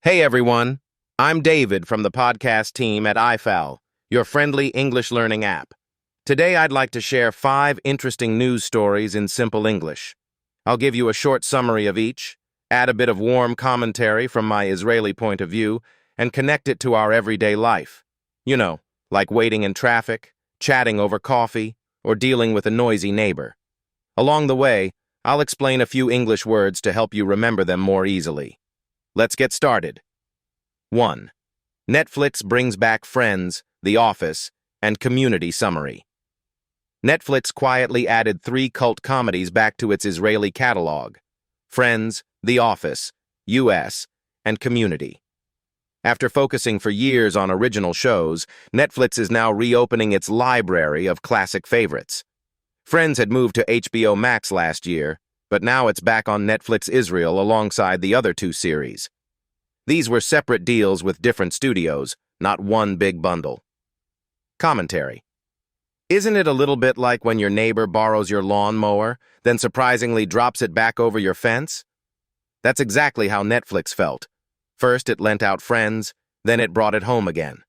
Hey everyone, I'm David from the podcast team at I-Fal, your friendly English learning app. Today I'd like to share 5 interesting news stories in simple English. I'll give you a short summary of each, add a bit of warm commentary from my Israeli point of view, and connect it to our everyday life. You know, like waiting in traffic, chatting over coffee, or dealing with a noisy neighbor. Along the way, I'll explain a few English words to help you remember them more easily. Let's get started. 1. Netflix brings back Friends, The Office, and Community Summary. Netflix quietly added 3 cult comedies back to its Israeli catalog: Friends, The Office, US, and Community. After focusing for years on original shows, Netflix is now reopening its library of classic favorites. Friends had moved to HBO Max last year, but now it's back on Netflix Israel alongside the other 2 series. These were separate deals with different studios, not one big bundle. Commentary. Isn't it a little bit like when your neighbor borrows your lawnmower, then surprisingly drops it back over your fence? That's exactly how Netflix felt. First it lent out Friends, then it brought it home again.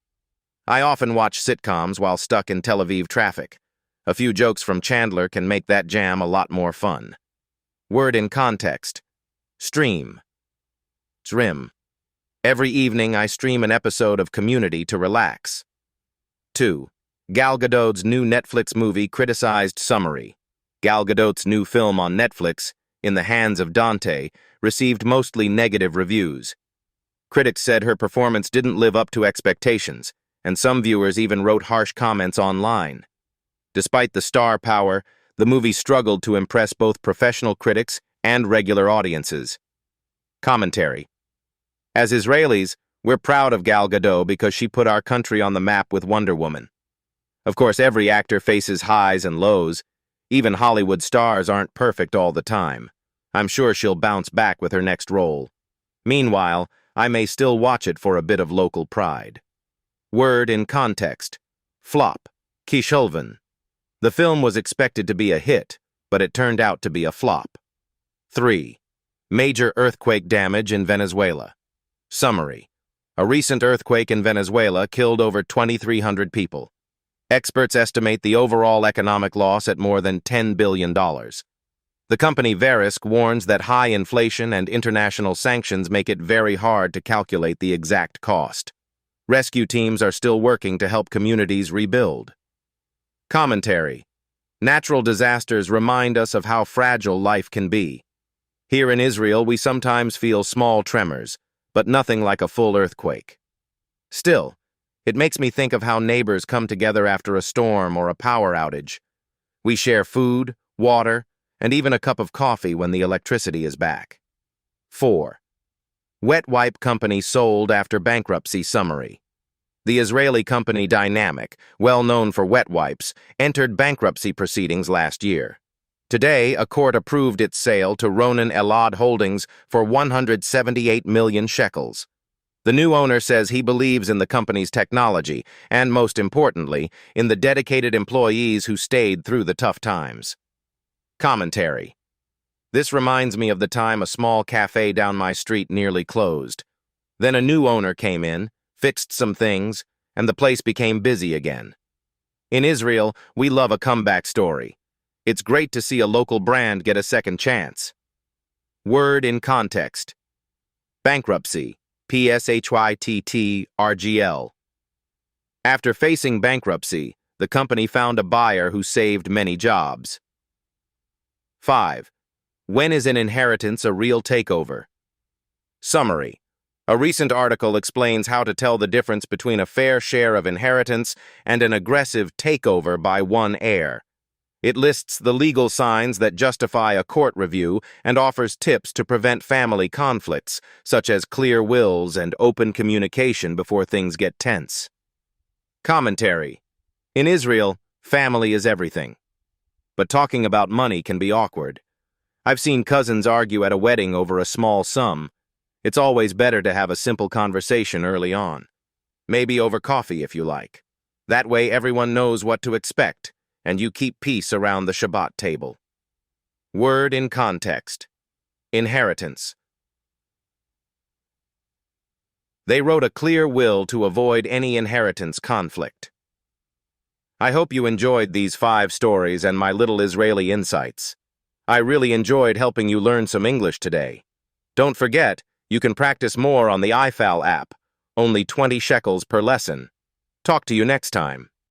I often watch sitcoms while stuck in Tel Aviv traffic. A few jokes from Chandler can make that jam a lot more fun. Word in context. Stream. Stream. Every evening I stream an episode of Community to relax. 2. Gal Gadot's new Netflix movie criticized summary. Gal Gadot's new film on Netflix, In the Hands of Dante, received mostly negative reviews. Critics said her performance didn't live up to expectations, and some viewers even wrote harsh comments online. Despite the star power, the movie struggled to impress both professional critics and regular audiences. Commentary. As Israelis, we're proud of Gal Gadot because she put our country on the map with Wonder Woman. Of course, every actor faces highs and lows. Even Hollywood stars aren't perfect all the time. I'm sure she'll bounce back with her next role. Meanwhile, I may still watch it for a bit of local pride. Word in context. Flop. Kishulvan. The film was expected to be a hit, but it turned out to be a flop. 3. Major earthquake damage in Venezuela. Summary. A recent earthquake in Venezuela killed over 2,300 people. Experts estimate the overall economic loss at more than $10 billion. The company Verisk warns that high inflation and international sanctions make it very hard to calculate the exact cost. Rescue teams are still working to help communities rebuild. Commentary. Natural disasters remind us of how fragile life can be. Here in Israel, we sometimes feel small tremors, but nothing like a full earthquake. Still, it makes me think of how neighbors come together after a storm or a power outage. We share food, water, and even a cup of coffee when the electricity is back. 4. Wet wipe company sold after bankruptcy summary. The Israeli company Dynamic, well known for wet wipes, entered bankruptcy proceedings last year. Today, a court approved its sale to Ronen Elad Holdings for 178 million shekels. The new owner says he believes in the company's technology and, most importantly, in the dedicated employees who stayed through the tough times. Commentary. This reminds me of the time a small cafe down my street nearly closed. Then a new owner came in, fixed some things, and the place became busy again. In Israel, we love a comeback story. It's great to see a local brand get a second chance. Word in context. Bankruptcy. PSHYTTRGL. After facing bankruptcy, the company found a buyer who saved many jobs. 5. When is an inheritance a real takeover? Summary. A recent article explains how to tell the difference between a fair share of inheritance and an aggressive takeover by one heir. It lists the legal signs that justify a court review and offers tips to prevent family conflicts, such as clear wills and open communication before things get tense. Commentary. In Israel, family is everything. But talking about money can be awkward. I've seen cousins argue at a wedding over a small sum. It's always better to have a simple conversation early on. Maybe over coffee if you like. That way everyone knows what to expect, and you keep peace around the Shabbat table. Word in context. Inheritance. They wrote a clear will to avoid any inheritance conflict. I hope you enjoyed these 5 stories and my little Israeli insights. I really enjoyed helping you learn some English today. Don't forget, you can practice more on the I-Fal app, only 20 shekels per lesson. Talk to you next time.